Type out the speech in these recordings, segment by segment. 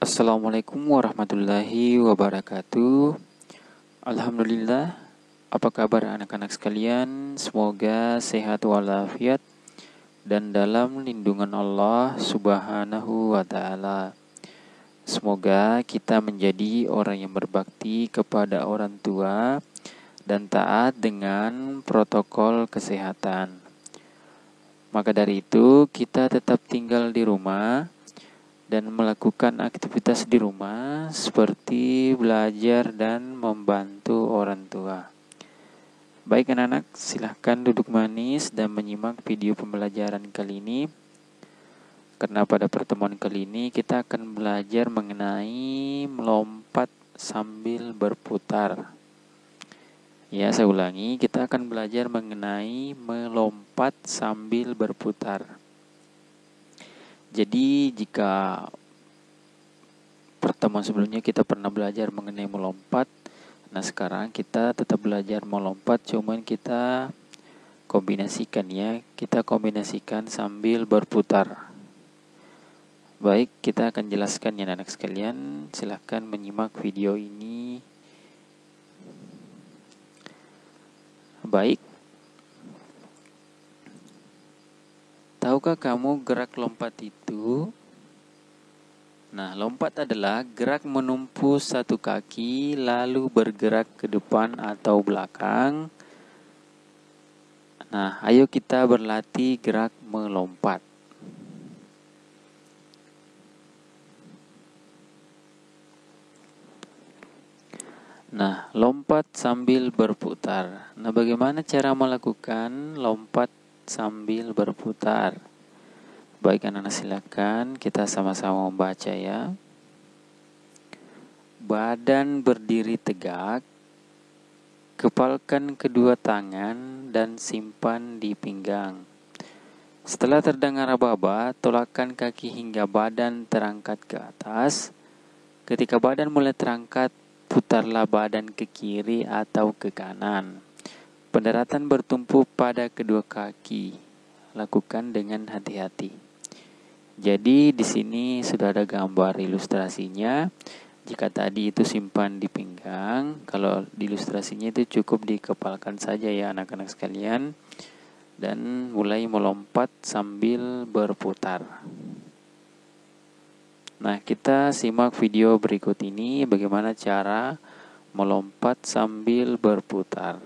Assalamualaikum warahmatullahi wabarakatuh. Alhamdulillah, apa kabar anak-anak sekalian? Semoga sehat walafiat dan dalam lindungan Allah Subhanahu wa Ta'ala. Semoga kita menjadi orang yang berbakti kepada orang tua dan taat dengan protokol kesehatan. Maka dari itu, kita tetap tinggal di rumah dan melakukan aktivitas di rumah seperti belajar dan membantu orang tua. Baik anak-anak, silahkan duduk manis dan menyimak video pembelajaran kali ini. Karena pada pertemuan kali ini kita akan belajar mengenai melompat sambil berputar. Ya, saya ulangi, kita akan belajar mengenai melompat sambil berputar. Jadi jika pertemuan sebelumnya kita pernah belajar mengenai melompat, nah sekarang kita tetap belajar melompat, cuman kita kombinasikan ya, kita kombinasikan sambil berputar. Baik, kita akan jelaskan ya anak sekalian, silahkan menyimak video ini. Baik, tahukah kamu gerak lompat itu? Nah, lompat adalah gerak menumpu satu kaki lalu bergerak ke depan atau belakang. Nah, ayo kita berlatih gerak melompat. Nah, lompat sambil berputar. Nah, bagaimana cara melakukan lompat sambil berputar? Baik anak-anak, silakan kita sama-sama membaca ya. Badan berdiri tegak, kepalkan kedua tangan dan simpan di pinggang. Setelah terdengar aba-aba, tolakkan kaki hingga badan terangkat ke atas. Ketika badan mulai terangkat, putarlah badan ke kiri atau ke kanan. Pendaratan bertumpu pada kedua kaki. Lakukan dengan hati-hati. Jadi di sini sudah ada gambar ilustrasinya. Jika tadi itu simpan di pinggang, kalau di ilustrasinya itu cukup dikepalkan saja ya anak-anak sekalian. Dan mulai melompat sambil berputar. Nah, kita simak video berikut ini bagaimana cara melompat sambil berputar.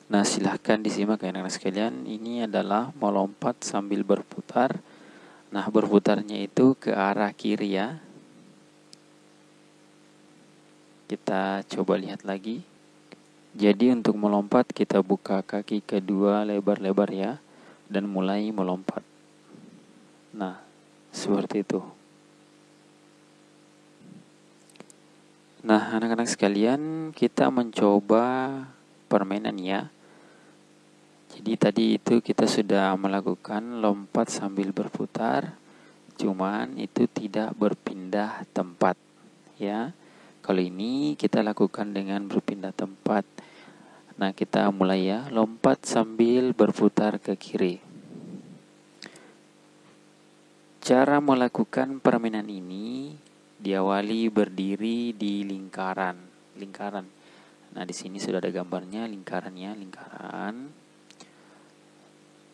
Nah, silahkan disimak ya anak-anak sekalian. Ini adalah melompat sambil berputar. Nah, berputarnya itu ke arah kiri ya. Kita coba lihat lagi. Jadi untuk melompat kita buka kaki kedua lebar-lebar ya. Dan mulai melompat. Nah, seperti itu. Nah, anak-anak sekalian, kita mencoba permainan ya. Jadi tadi itu kita sudah melakukan lompat sambil berputar, cuman itu tidak berpindah tempat ya. Kalau ini kita lakukan dengan berpindah tempat. Nah, kita mulai ya, lompat sambil berputar ke kiri. Cara melakukan permainan ini diawali berdiri di lingkaran. Nah, di sini sudah ada gambarnya lingkarannya, lingkaran.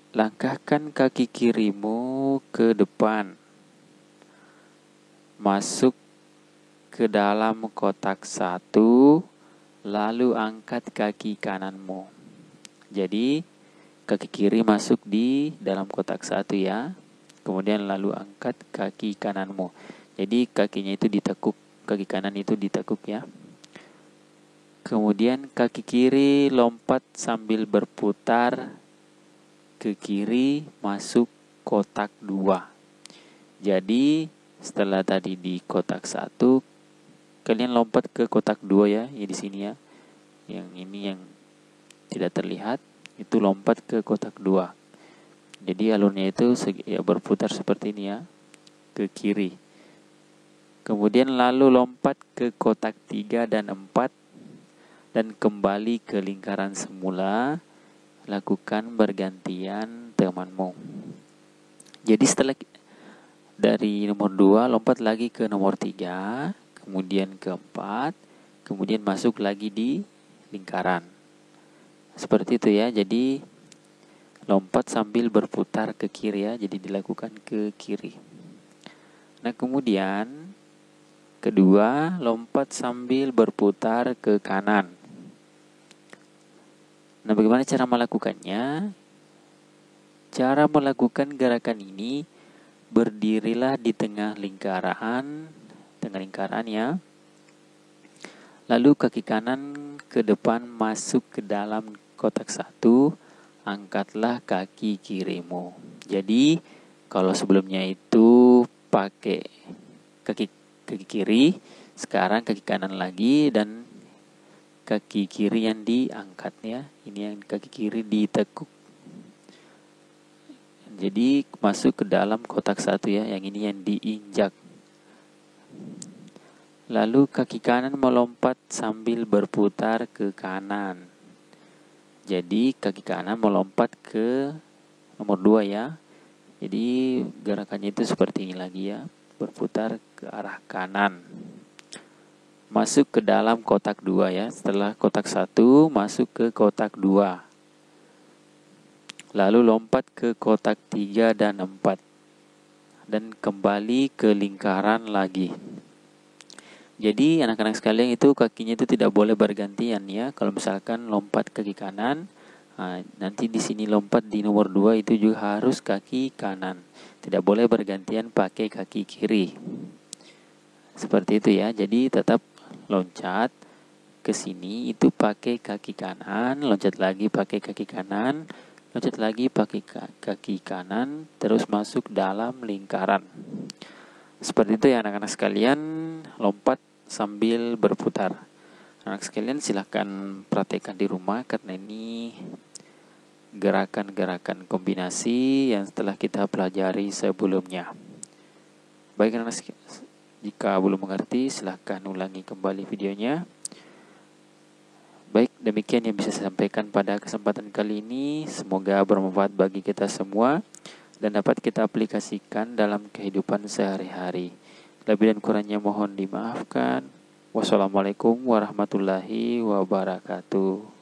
Langkahkan kaki kirimu ke depan. Masuk ke dalam kotak 1, lalu angkat kaki kananmu. Jadi, kaki kiri masuk di dalam kotak 1 ya. Kemudian lalu angkat kaki kananmu. Jadi kakinya itu ditekuk, kaki kanan itu ditekuk ya. Kemudian kaki kiri lompat sambil berputar ke kiri masuk kotak 2. Jadi setelah tadi di kotak 1, kalian lompat ke kotak 2 ya, di sini ya. Yang ini yang tidak terlihat, itu lompat ke kotak 2. Jadi alurnya itu ya berputar seperti ini ya, ke kiri. Kemudian lalu lompat ke kotak 3 dan 4 dan kembali ke lingkaran semula. Lakukan bergantian temanmu. Jadi setelah Dari nomor 2 lompat lagi ke nomor 3, kemudian ke 4, kemudian masuk lagi di lingkaran. Seperti itu ya, jadi lompat sambil berputar ke kiri ya, jadi dilakukan ke kiri. Nah kemudian kedua, lompat sambil berputar ke kanan. Nah bagaimana cara melakukannya? Cara melakukan gerakan ini, berdirilah di tengah lingkaran ya. Lalu kaki kanan ke depan masuk ke dalam kotak 1, angkatlah kaki kirimu. Jadi kalau sebelumnya itu pakai kaki kiri, sekarang kaki kanan lagi dan kaki kiri yang diangkat ya. Ini yang kaki kiri ditekuk. Jadi masuk ke dalam kotak 1 ya, yang ini yang diinjak. Lalu kaki kanan melompat sambil berputar ke kanan. Jadi kaki kanan melompat ke nomor 2 ya. Jadi gerakannya itu seperti ini lagi ya, berputar ke arah kanan. Masuk ke dalam kotak 2 ya. Setelah kotak 1 masuk ke kotak 2. Lalu lompat ke kotak 3 dan 4. Dan kembali ke lingkaran lagi. Jadi anak-anak sekalian itu kakinya itu tidak boleh bergantian ya. Kalau misalkan lompat kaki kanan, nanti di sini lompat di nomor 2 itu juga harus kaki kanan. Tidak boleh bergantian pakai kaki kiri. Seperti itu ya. Jadi tetap loncat ke sini itu pakai kaki kanan, loncat lagi pakai kaki kanan, loncat lagi pakai kaki kanan, terus masuk dalam lingkaran. Seperti itu ya anak-anak sekalian, lompat sambil berputar. Anak sekalian silahkan praktekkan di rumah karena ini gerakan-gerakan kombinasi yang telah kita pelajari sebelumnya. Baik anak sekalian, jika belum mengerti silahkan ulangi kembali videonya. Baik, demikian yang bisa saya sampaikan pada kesempatan kali ini. Semoga bermanfaat bagi kita semua dan dapat kita aplikasikan dalam kehidupan sehari-hari. Lebih dan kurangnya mohon dimaafkan. Wassalamualaikum warahmatullahi wabarakatuh.